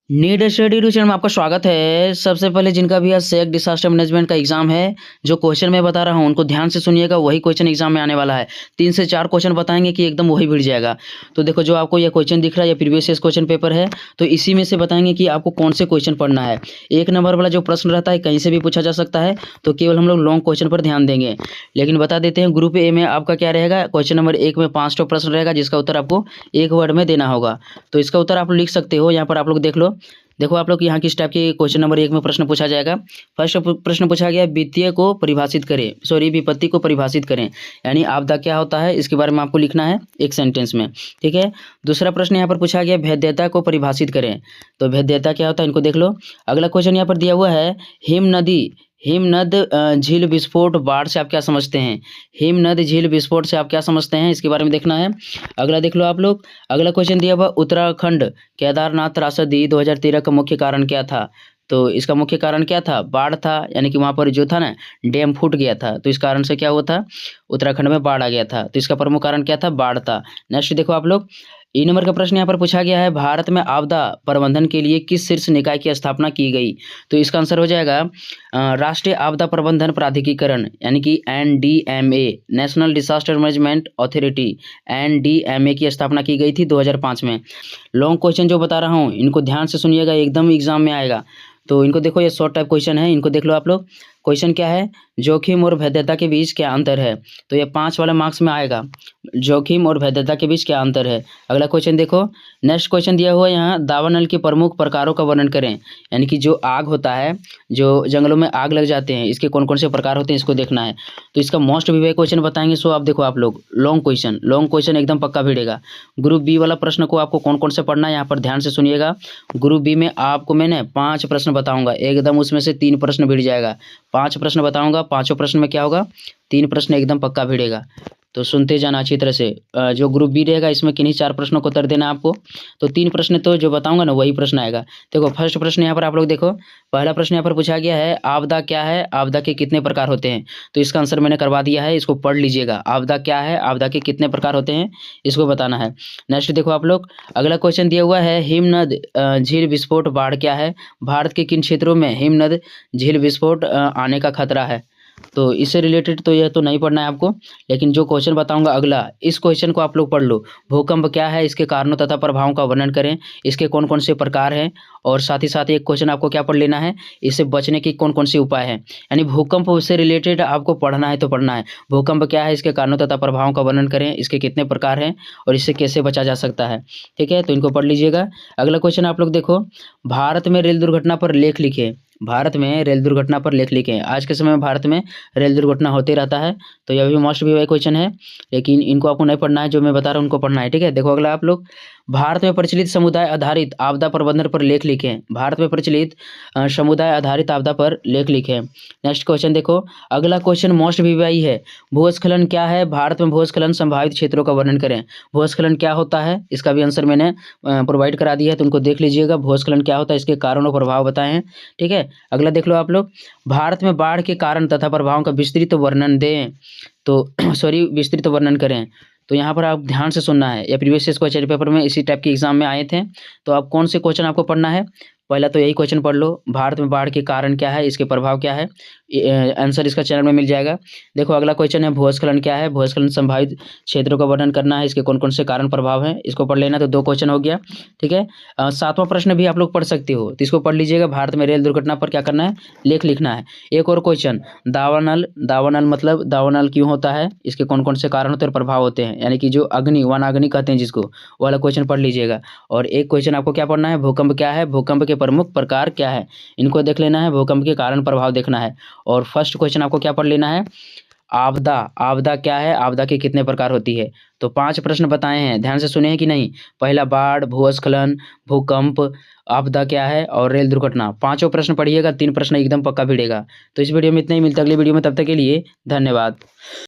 Need study tuition में आपका स्वागत है। सबसे पहले जिनका भी आज सेक डिसास्टर मैनेजमेंट का एग्जाम है, जो क्वेश्चन मैं बता रहा हूँ उनको ध्यान से सुनिएगा। वही क्वेश्चन एग्जाम में आने वाला है। 3 से 4 क्वेश्चन बताएंगे कि एकदम वही भिड़ जाएगा। तो देखो, जो आपको ये क्वेश्चन दिख रहा है, ये प्रीवियस ईयर क्वेश्चन पेपर है। तो इसी में से बताएंगे कि आपको कौन से क्वेश्चन पढ़ना है। 1 नंबर वाला जो प्रश्न रहता है कहीं से भी पूछा जा सकता है, तो केवल हम लोग लॉन्ग क्वेश्चन पर ध्यान देंगे। लेकिन बता देते हैं, ग्रुप ए में आपका क्या रहेगा, क्वेश्चन नंबर 1 में 5 ठो प्रश्न रहेगा, जिसका उत्तर आपको 1 वर्ड में देना होगा। तो इसका उत्तर आप लिख सकते हो। यहाँ पर आप लोग देख लो। देखो आप लोग यहाँ किस टाइप के क्वेश्चन नंबर 1 में प्रश्न पूछा जाएगा। फर्स्ट प्रश्न पूछा गया, वित्तीय को परिभाषित करें, विपत्ति को परिभाषित करें। यानी आपदा क्या होता है, इसके बारे में आपको लिखना है एक सेंटेंस में। ठीक है। दूसरा प्रश्न यहाँ पर पूछा गया, भेद्यता को परिभाषित करें। तो भेद्यता क्या होता है, इनको देख लो। अगला क्वेश्चन यहाँ पर दिया हुआ है, हिमनद झील विस्फोट बाढ़ से आप क्या समझते हैं। हिमनद झील विस्फोट से आप क्या समझते हैं, इसके बारे में देखना है। अगला देख लो आप लोग। अगला क्वेश्चन दिया हुआ, उत्तराखंड केदारनाथ त्रासदी 2013 का मुख्य कारण क्या था। तो इसका मुख्य कारण क्या था, बाढ़ था। यानी कि वहाँ पर जो था ना, डैम फूट गया था, तो इस कारण से क्या हुआ था, उत्तराखंड में बाढ़ आ गया था। तो इसका प्रमुख कारण क्या था, बाढ़ था। नेक्स्ट देखो आप लोग, ई नंबर का प्रश्न यहाँ पर पूछा गया है, भारत में आपदा प्रबंधन के लिए किस शीर्ष निकाय की स्थापना की गई। तो इसका आंसर हो जाएगा राष्ट्रीय आपदा प्रबंधन प्राधिकरण, यानी कि NDMA, national disaster management authority, NDMA की स्थापना की गई थी 2005 में। लॉन्ग क्वेश्चन जो बता रहा हूँ इनको ध्यान से सुनिएगा, एकदम एग्जाम में आएगा। तो इनको देखो, ये शॉर्ट टाइप क्वेश्चन है, इनको देख लो आप लोग। क्वेश्चन क्या है, जोखिम और भेद्यता के बीच क्या अंतर है। तो ये 5 वाला मार्क्स में आएगा, जोखिम और भेद्यता के बीच क्या अंतर है। अगला क्वेश्चन देखो। नेक्स्ट क्वेश्चन दिया हुआ है यहाँ, दावानल के प्रमुख प्रकारों का वर्णन करें। यानी कि जो आग होता है, जो जंगलों में आग लग जाते हैं, इसके कौन कौन से प्रकार होते हैं, इसको देखना है। तो इसका मोस्ट वीवीआई क्वेश्चन बताएंगे। सो आप देखो आप लोग, लॉन्ग क्वेश्चन एकदम पक्का भिड़ेगा। ग्रुप बी वाला प्रश्न को आपको कौन कौन से पढ़ना है, यहाँ पर ध्यान से सुनिएगा। ग्रुप बी में आपको मैंने 5 प्रश्न बताऊंगा, एकदम उसमें से 3 प्रश्न भिड़ जाएगा। 5 प्रश्न बताऊंगा, 5 प्रश्न में क्या होगा, 3 प्रश्न एकदम पक्का भिड़ेगा। तो सुनते जाना अच्छी तरह से। जो ग्रुप बी रहेगा इसमें किन्हीं 4 प्रश्नों को उत्तर देना आपको। तो 3 प्रश्न तो जो बताऊंगा ना वही प्रश्न आएगा। देखो फर्स्ट प्रश्न यहाँ पर आप लोग देखो, पहला प्रश्न यहाँ पर पूछा गया है, आपदा क्या है, आपदा के कितने प्रकार होते हैं। तो इसका आंसर मैंने करवा दिया है, इसको पढ़ लीजिएगा। आपदा क्या है, आपदा के कितने प्रकार होते हैं, इसको बताना है। नेक्स्ट देखो आप लोग, अगला क्वेश्चन दिया हुआ है, हिमनद झील विस्फोट बाढ़ क्या है। भारत के किन क्षेत्रों में हिमनद झील विस्फोट आने का खतरा है। तो इससे रिलेटेड तो यह तो नहीं पढ़ना है आपको, लेकिन जो क्वेश्चन बताऊंगा अगला, इस क्वेश्चन को आप लोग पढ़ लो। भूकंप क्या है, इसके कारणों तथा प्रभावों का वर्णन करें, इसके कौन कौन से प्रकार हैं। और साथ ही साथ एक क्वेश्चन आपको क्या पढ़ लेना है, इससे बचने की कौन कौन सी उपाय हैं। यानी भूकंप से रिलेटेड आपको पढ़ना है तो पढ़ना है। भूकंप क्या है, इसके कारणों तथा प्रभावों का वर्णन करें, इसके कितने प्रकार हैं और इससे कैसे बचा जा सकता है। ठीक है, तो इनको पढ़ लीजिएगा। अगला क्वेश्चन आप लोग देखो, भारत में रेल दुर्घटना पर लेख लिखे। भारत में रेल दुर्घटना पर लेख लिखें। आज के समय में भारत में रेल दुर्घटना होते रहता है, तो यह भी मोस्ट वीवीआई क्वेश्चन है, लेकिन इनको आपको नहीं पढ़ना है, जो मैं बता रहा हूँ उनको पढ़ना है। ठीक है, देखो अगला आप लोग, भारत में प्रचलित समुदाय आधारित आपदा प्रबंधन पर लेख लिखें। भारत में प्रचलित समुदाय आधारित आपदा पर लेख लिखें। नेक्स्ट क्वेश्चन देखो, अगला क्वेश्चन मोस्ट वीवीआई है, भूस्खलन क्या है, भारत में भूस्खलन संभावित क्षेत्रों का वर्णन करें। भूस्खलन क्या होता है, इसका भी आंसर मैंने प्रोवाइड करा दिया है, तो उनको देख लीजिएगा। भूस्खलन क्या होता है, इसके कारण और प्रभाव बताए हैं। ठीक है, अगला देख लो आप लोग, भारत में बाढ़ के कारण तथा प्रभावों का विस्तृत वर्णन दें। तो विस्तृत वर्णन करें। तो यहाँ पर आप ध्यान से सुनना है, या प्रीवियस क्वेश्चन पेपर में इसी टाइप के एग्जाम में आए थे। तो आप कौन से क्वेश्चन आपको पढ़ना है, पहला तो यही क्वेश्चन पढ़ लो, भारत में बाढ़ के कारण क्या है, इसके प्रभाव क्या है। आंसर इसका चैनल में मिल जाएगा। देखो अगला क्वेश्चन है, भूस्खलन क्या है, भूस्खलन संभावित क्षेत्रों का वर्णन करना है, इसके कौन कौन से कारण प्रभाव हैं, इसको पढ़ लेना। तो 2 क्वेश्चन हो गया। ठीक है, 7वां प्रश्न भी आप लोग पढ़ सकते हो, तो इसको पढ़ लीजिएगा। भारत में रेल दुर्घटना पर क्या करना है, लेख लिखना है। एक और क्वेश्चन, दावानल मतलब दावानल क्यों होता है, इसके कौन कौन से कारण होते हैं और प्रभाव होते हैं। यानी कि जो अग्नि, वनाग्नि कहते हैं जिसको, वो वाला क्वेश्चन पढ़ लीजिएगा। और एक क्वेश्चन आपको क्या पढ़ना है, भूकंप क्या है, भूकंप के प्रमुख प्रकार क्या है, इनको देख लेना है। भूकंप के कारण प्रभाव देखना है। और फर्स्ट क्वेश्चन आपको क्या पढ़ लेना है, आपदा क्या है, आपदा के कितने प्रकार होती है। तो 5 प्रश्न बताए हैं, ध्यान से सुने हैं कि नहीं। पहला बाढ़, भूस्खलन, भूकंप, आपदा क्या है और रेल दुर्घटना। 5 प्रश्न पढ़िएगा, 3 प्रश्न एकदम पक्का भिड़ेगा। तो इस वीडियो में इतना ही, मिलता है अगली वीडियो में, तब तक के लिए धन्यवाद।